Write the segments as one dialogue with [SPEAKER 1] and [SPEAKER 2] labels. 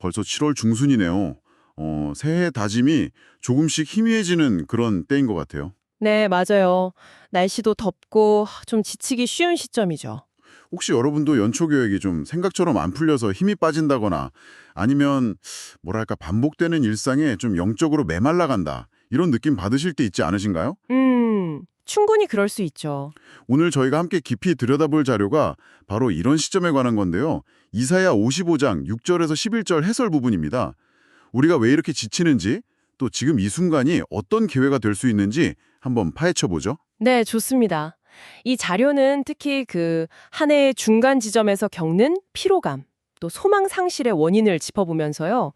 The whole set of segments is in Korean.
[SPEAKER 1] 벌써 7월 중순이네요. 새해 다짐이 조금씩 희미해지는 그런 때인 것 같아요.
[SPEAKER 2] 네, 맞아요. 날씨도 덥고 좀 지치기 쉬운 시점이죠.
[SPEAKER 1] 혹시 여러분도 연초 계획이 좀 생각처럼 안 풀려서 힘이 빠진다거나 아니면 뭐랄까 반복되는 일상에 좀 영적으로 메말라 간다. 이런 느낌 받으실 때 있지 않으신가요?
[SPEAKER 2] 충분히 그럴 수 있죠.
[SPEAKER 1] 오늘 저희가 함께 깊이 들여다볼 자료가 바로 이런 시점에 관한 건데요. 이사야 55장 6절에서 11절 해설 부분입니다. 우리가 왜 이렇게 지치는지, 또 지금 이 순간이 어떤 기회가 될 수 있는지 한번 파헤쳐 보죠.
[SPEAKER 2] 네, 좋습니다. 이 자료는 특히 그 한 해의 중간 지점에서 겪는 피로감, 또 소망 상실의 원인을 짚어보면서요.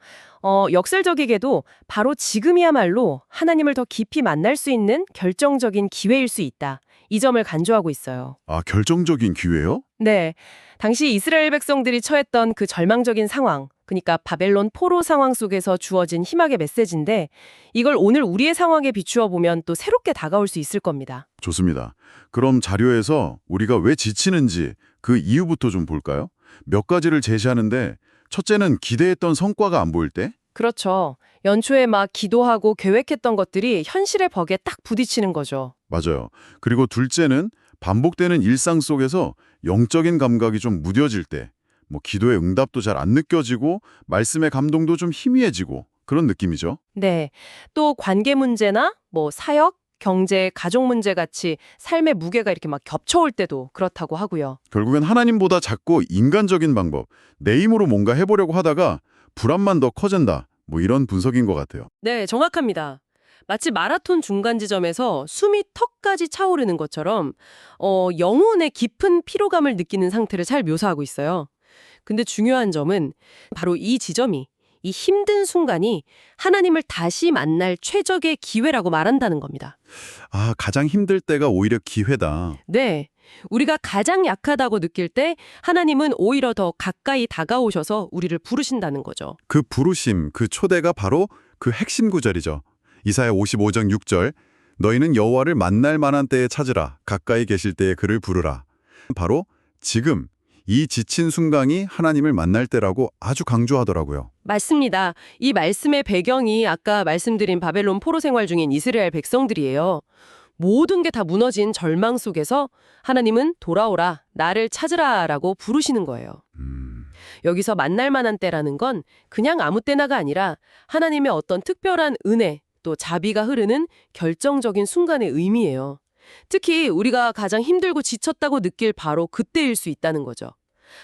[SPEAKER 2] 역설적이게도 바로 지금이야말로 하나님을 더 깊이 만날 수 있는 결정적인 기회일 수 있다. 이 점을 강조하고 있어요.
[SPEAKER 1] 아, 결정적인 기회요?
[SPEAKER 2] 네. 당시 이스라엘 백성들이 처했던 그 절망적인 상황, 그러니까 바벨론 포로 상황 속에서 주어진 희망의 메시지인데 이걸 오늘 우리의 상황에 비추어 보면 또 새롭게 다가올 수 있을 겁니다.
[SPEAKER 1] 좋습니다. 그럼 자료에서 우리가 왜 지치는지 그 이유부터 좀 볼까요? 몇 가지를 제시하는데 첫째는 기대했던 성과가 안 보일 때?
[SPEAKER 2] 그렇죠. 연초에 막 기도하고 계획했던 것들이 현실의 벽에 딱 부딪히는 거죠.
[SPEAKER 1] 맞아요. 그리고 둘째는 반복되는 일상 속에서 영적인 감각이 좀 무뎌질 때, 뭐 기도의 응답도 잘 안 느껴지고 말씀의 감동도 좀 희미해지고 그런 느낌이죠.
[SPEAKER 2] 네. 또 관계 문제나 뭐 사역, 경제, 가족 문제 같이 삶의 무게가 이렇게 막 겹쳐올 때도 그렇다고 하고요.
[SPEAKER 1] 결국엔 하나님보다 작고 인간적인 방법, 내 힘으로 뭔가 해보려고 하다가 불안만 더 커진다. 뭐 이런 분석인 것 같아요.
[SPEAKER 2] 네, 정확합니다. 마치 마라톤 중간 지점에서 숨이 턱까지 차오르는 것처럼 영혼의 깊은 피로감을 느끼는 상태를 잘 묘사하고 있어요. 근데 중요한 점은 바로 이 지점이, 이 힘든 순간이 하나님을 다시 만날 최적의 기회라고 말한다는 겁니다.
[SPEAKER 1] 아, 가장 힘들 때가 오히려 기회다.
[SPEAKER 2] 네. 우리가 가장 약하다고 느낄 때 하나님은 오히려 더 가까이 다가오셔서 우리를 부르신다는 거죠.
[SPEAKER 1] 그 부르심, 그 초대가 바로 그 핵심 구절이죠. 이사야 55장 6절, 너희는 여호와를 만날 만한 때에 찾으라, 가까이 계실 때에 그를 부르라. 바로 지금, 이 지친 순간이 하나님을 만날 때라고 아주 강조하더라고요.
[SPEAKER 2] 맞습니다. 이 말씀의 배경이 아까 말씀드린 바벨론 포로 생활 중인 이스라엘 백성들이에요. 모든 게 다 무너진 절망 속에서 하나님은 돌아오라, 나를 찾으라 라고 부르시는 거예요. 여기서 만날 만한 때라는 건 그냥 아무 때나가 아니라 하나님의 어떤 특별한 은혜, 또 자비가 흐르는 결정적인 순간의 의미예요. 특히 우리가 가장 힘들고 지쳤다고 느낄 바로 그때일 수 있다는 거죠.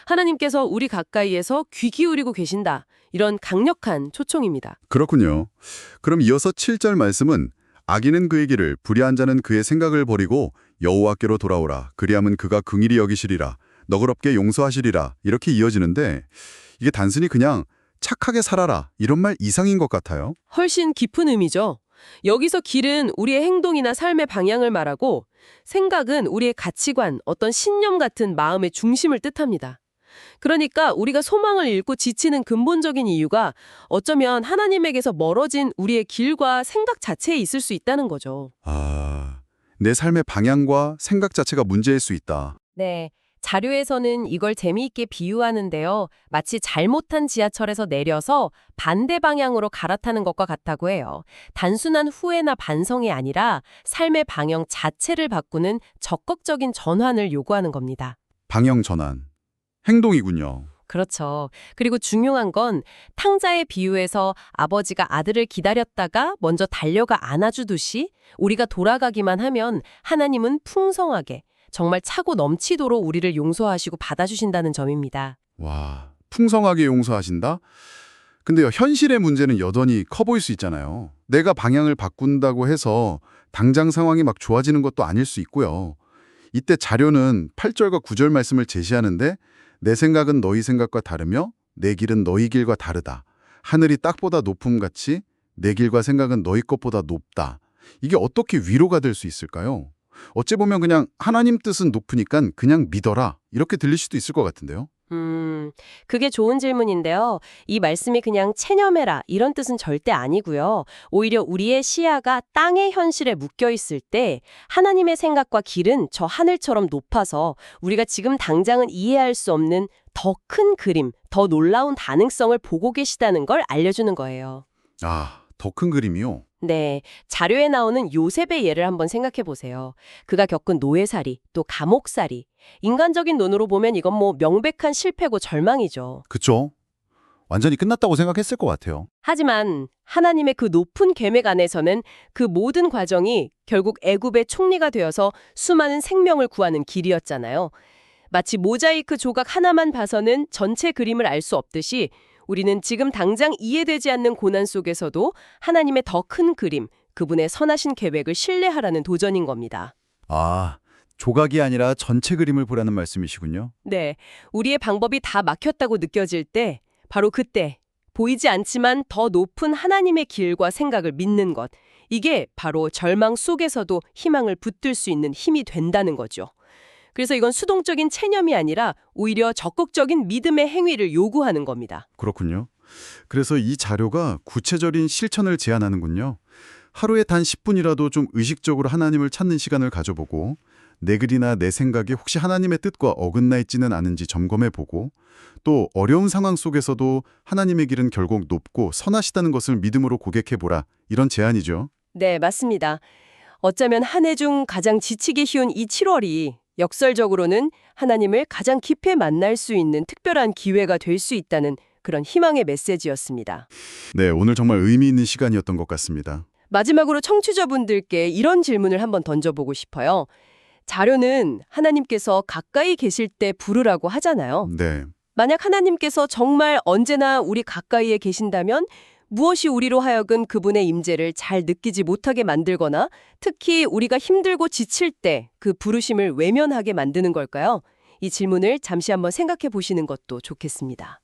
[SPEAKER 2] 하나님께서 우리 가까이에서 귀 기울이고 계신다. 이런 강력한 초청입니다.
[SPEAKER 1] 그렇군요. 그럼 이어서 7절 말씀은 악인은 그의 길을, 불의한 자는 그의 생각을 버리고 여호와께로 돌아오라. 그리하면 그가 긍휼히 여기시리라. 너그럽게 용서하시리라. 이렇게 이어지는데 이게 단순히 그냥 착하게 살아라 이런 말 이상인 것 같아요.
[SPEAKER 2] 훨씬 깊은 의미죠. 여기서 길은 우리의 행동이나 삶의 방향을 말하고 생각은 우리의 가치관, 어떤 신념 같은 마음의 중심을 뜻합니다. 그러니까 우리가 소망을 잃고 지치는 근본적인 이유가 어쩌면 하나님에게서 멀어진 우리의 길과 생각 자체에 있을 수 있다는 거죠.
[SPEAKER 1] 아, 내 삶의 방향과 생각 자체가 문제일 수 있다.
[SPEAKER 2] 네. 자료에서는 이걸 재미있게 비유하는데요. 마치 잘못한 지하철에서 내려서 반대 방향으로 갈아타는 것과 같다고 해요. 단순한 후회나 반성이 아니라 삶의 방향 자체를 바꾸는 적극적인 전환을 요구하는 겁니다.
[SPEAKER 1] 방향 전환. 행동이군요.
[SPEAKER 2] 그렇죠. 그리고 중요한 건 탕자의 비유에서 아버지가 아들을 기다렸다가 먼저 달려가 안아주듯이 우리가 돌아가기만 하면 하나님은 풍성하게 정말 차고 넘치도록 우리를 용서하시고 받아주신다는 점입니다.
[SPEAKER 1] 와, 풍성하게 용서하신다? 근데요, 현실의 문제는 여전히 커 보일 수 있잖아요. 내가 방향을 바꾼다고 해서 당장 상황이 막 좋아지는 것도 아닐 수 있고요. 이때 자료는 8절과 9절 말씀을 제시하는데 내 생각은 너희 생각과 다르며 내 길은 너희 길과 다르다. 하늘이 땅보다 높음같이 내 길과 생각은 너희 것보다 높다. 이게 어떻게 위로가 될 수 있을까요? 어찌 보면 그냥 하나님 뜻은 높으니까 그냥 믿어라 이렇게 들릴 수도 있을 것 같은데요.
[SPEAKER 2] 그게 좋은 질문인데요. 이 말씀이 그냥 체념해라 이런 뜻은 절대 아니고요. 오히려 우리의 시야가 땅의 현실에 묶여 있을 때 하나님의 생각과 길은 저 하늘처럼 높아서 우리가 지금 당장은 이해할 수 없는 더 큰 그림, 더 놀라운 가능성을 보고 계시다는 걸 알려주는 거예요.
[SPEAKER 1] 아, 더 큰 그림이요?
[SPEAKER 2] 네, 자료에 나오는 요셉의 예를 한번 생각해 보세요. 그가 겪은 노예살이, 또 감옥살이. 인간적인 눈으로 보면 이건 뭐 명백한 실패고 절망이죠.
[SPEAKER 1] 그쵸? 완전히 끝났다고 생각했을 것 같아요.
[SPEAKER 2] 하지만 하나님의 그 높은 계획 안에서는 그 모든 과정이 결국 애굽의 총리가 되어서 수많은 생명을 구하는 길이었잖아요. 마치 모자이크 조각 하나만 봐서는 전체 그림을 알 수 없듯이 우리는 지금 당장 이해되지 않는 고난 속에서도 하나님의 더 큰 그림, 그분의 선하신 계획을 신뢰하라는 도전인 겁니다.
[SPEAKER 1] 아, 조각이 아니라 전체 그림을 보라는 말씀이시군요.
[SPEAKER 2] 네, 우리의 방법이 다 막혔다고 느껴질 때 바로 그때 보이지 않지만 더 높은 하나님의 길과 생각을 믿는 것, 이게 바로 절망 속에서도 희망을 붙들 수 있는 힘이 된다는 거죠. 그래서 이건 수동적인 체념이 아니라 오히려 적극적인 믿음의 행위를 요구하는 겁니다.
[SPEAKER 1] 그렇군요. 그래서 이 자료가 구체적인 실천을 제안하는군요. 하루에 단 10분이라도 좀 의식적으로 하나님을 찾는 시간을 가져보고 내 글이나 내 생각이 혹시 하나님의 뜻과 어긋나 있지는 않은지 점검해보고 또 어려운 상황 속에서도 하나님의 길은 결국 높고 선하시다는 것을 믿음으로 고백해보라. 이런 제안이죠.
[SPEAKER 2] 네, 맞습니다. 어쩌면 한 해 중 가장 지치기 쉬운 이 7월이 역설적으로는 하나님을 가장 깊이 만날 수 있는 특별한 기회가 될 수 있다는 그런 희망의 메시지였습니다.
[SPEAKER 1] 네, 오늘 정말 의미 있는 시간이었던 것 같습니다.
[SPEAKER 2] 마지막으로 청취자분들께 이런 질문을 한번 던져보고 싶어요. 자료는 하나님께서 가까이 계실 때 부르라고 하잖아요.
[SPEAKER 1] 네.
[SPEAKER 2] 만약 하나님께서 정말 언제나 우리 가까이에 계신다면 무엇이 우리로 하여금 그분의 임재를 잘 느끼지 못하게 만들거나 특히 우리가 힘들고 지칠 때 그 부르심을 외면하게 만드는 걸까요? 이 질문을 잠시 한번 생각해 보시는 것도 좋겠습니다.